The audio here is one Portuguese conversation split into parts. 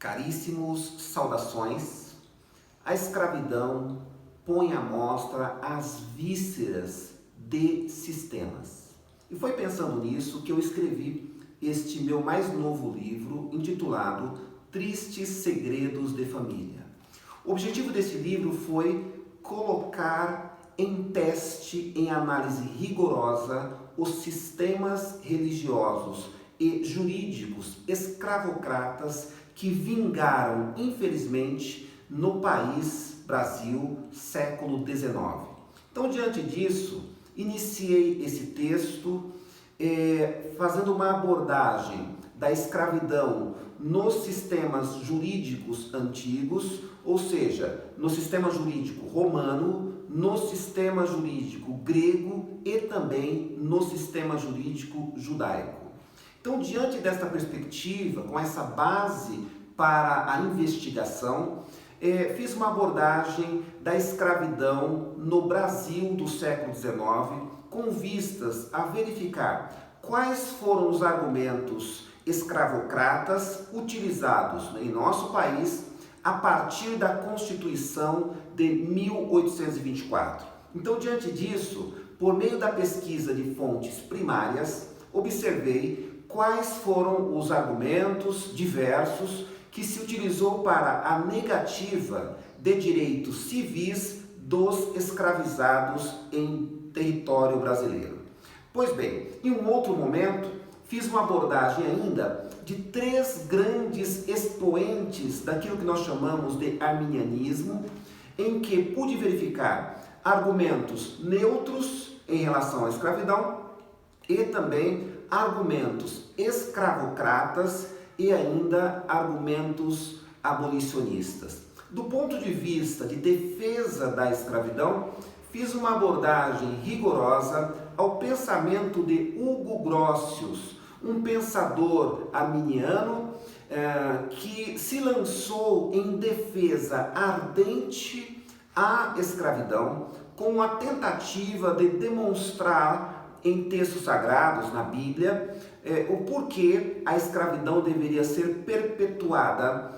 Caríssimos, saudações. A escravidão põe à mostra as vísceras de sistemas. E foi pensando nisso que eu escrevi este meu mais novo livro, intitulado Tristes Segredos de Família. O objetivo desse livro foi colocar em teste, em análise rigorosa, os sistemas religiosos e jurídicos escravocratas que vingaram, infelizmente, no país Brasil, século XIX. Então, diante disso, iniciei esse texto fazendo uma abordagem da escravidão nos sistemas jurídicos antigos, ou seja, no sistema jurídico romano, no sistema jurídico grego e também no sistema jurídico judaico. Então, diante desta perspectiva, com essa base para a investigação, fiz uma abordagem da escravidão no Brasil do século XIX, com vistas a verificar quais foram os argumentos escravocratas utilizados em nosso país a partir da Constituição de 1824. Então, diante disso, por meio da pesquisa de fontes primárias, observei quais foram os argumentos diversos que se utilizou para a negativa de direitos civis dos escravizados em território brasileiro. Pois bem, em um outro momento, fiz uma abordagem ainda de três grandes expoentes daquilo que nós chamamos de arminianismo, em que pude verificar argumentos neutros em relação à escravidão e também argumentos escravocratas e ainda argumentos abolicionistas. Do ponto de vista de defesa da escravidão, fiz uma abordagem rigorosa ao pensamento de Hugo Grotius, um pensador arminiano que se lançou em defesa ardente à escravidão, com a tentativa de demonstrar em textos sagrados, na Bíblia, o porquê a escravidão deveria ser perpetuada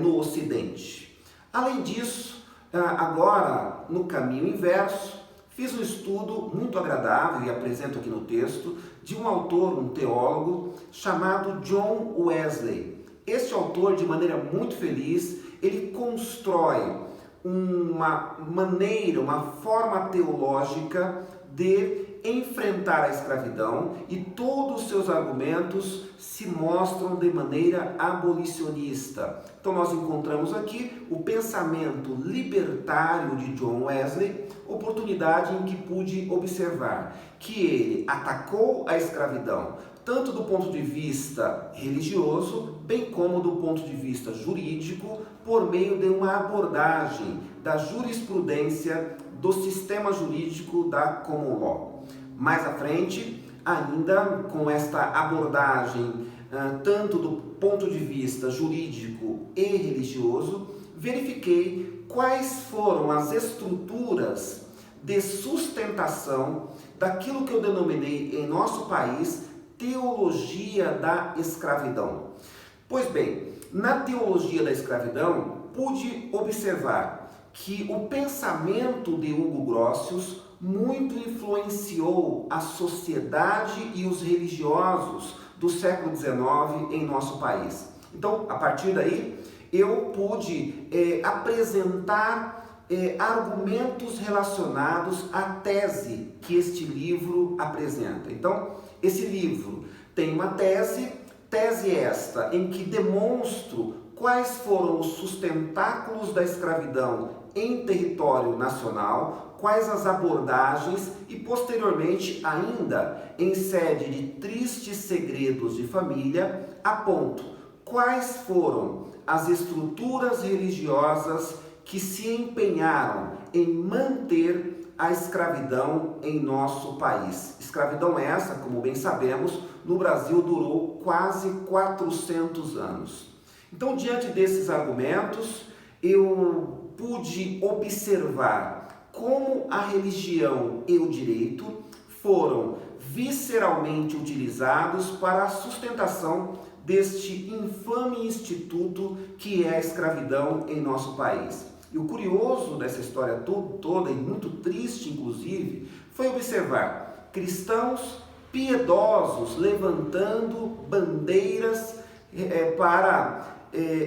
no Ocidente. Além disso, agora, no caminho inverso, fiz um estudo muito agradável, e apresento aqui no texto, de um autor, um teólogo, chamado John Wesley. Este autor, de maneira muito feliz, ele constrói uma maneira, uma forma teológica de enfrentar a escravidão, e todos os seus argumentos se mostram de maneira abolicionista. Então nós encontramos aqui o pensamento libertário de John Wesley, oportunidade em que pude observar que ele atacou a escravidão tanto do ponto de vista religioso, bem como do ponto de vista jurídico, por meio de uma abordagem da jurisprudência do sistema jurídico da Common Law. Mais à frente, ainda com esta abordagem, tanto do ponto de vista jurídico e religioso, verifiquei quais foram as estruturas de sustentação daquilo que eu denominei em nosso país teologia da escravidão. Pois bem, na teologia da escravidão, pude observar que o pensamento de Hugo Grotius muito influenciou a sociedade e os religiosos do século XIX em nosso país. Então, a partir daí, eu pude apresentar argumentos relacionados à tese que este livro apresenta. Então, esse livro tem uma tese esta em que demonstro quais foram os sustentáculos da escravidão em território nacional, quais as abordagens e, posteriormente, ainda em sede de Tristes Segredos de Família, aponto quais foram as estruturas religiosas que se empenharam em manter a escravidão em nosso país. Escravidão essa, como bem sabemos, no Brasil durou quase 400 anos. Então, diante desses argumentos, eu pude observar como a religião e o direito foram visceralmente utilizados para a sustentação deste infame instituto que é a escravidão em nosso país. E o curioso dessa história toda, e muito triste inclusive, foi observar cristãos piedosos levantando bandeiras para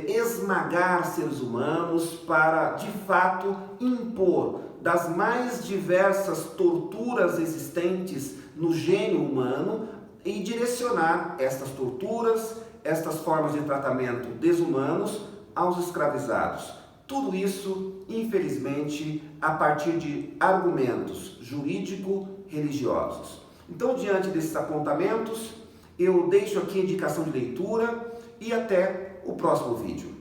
esmagar seres humanos, para de fato impor das mais diversas torturas existentes no gênio humano e direcionar estas torturas, estas formas de tratamento desumanos aos escravizados. Tudo isso, infelizmente, a partir de argumentos jurídico-religiosos. Então, diante desses apontamentos, eu deixo aqui a indicação de leitura e até o próximo vídeo.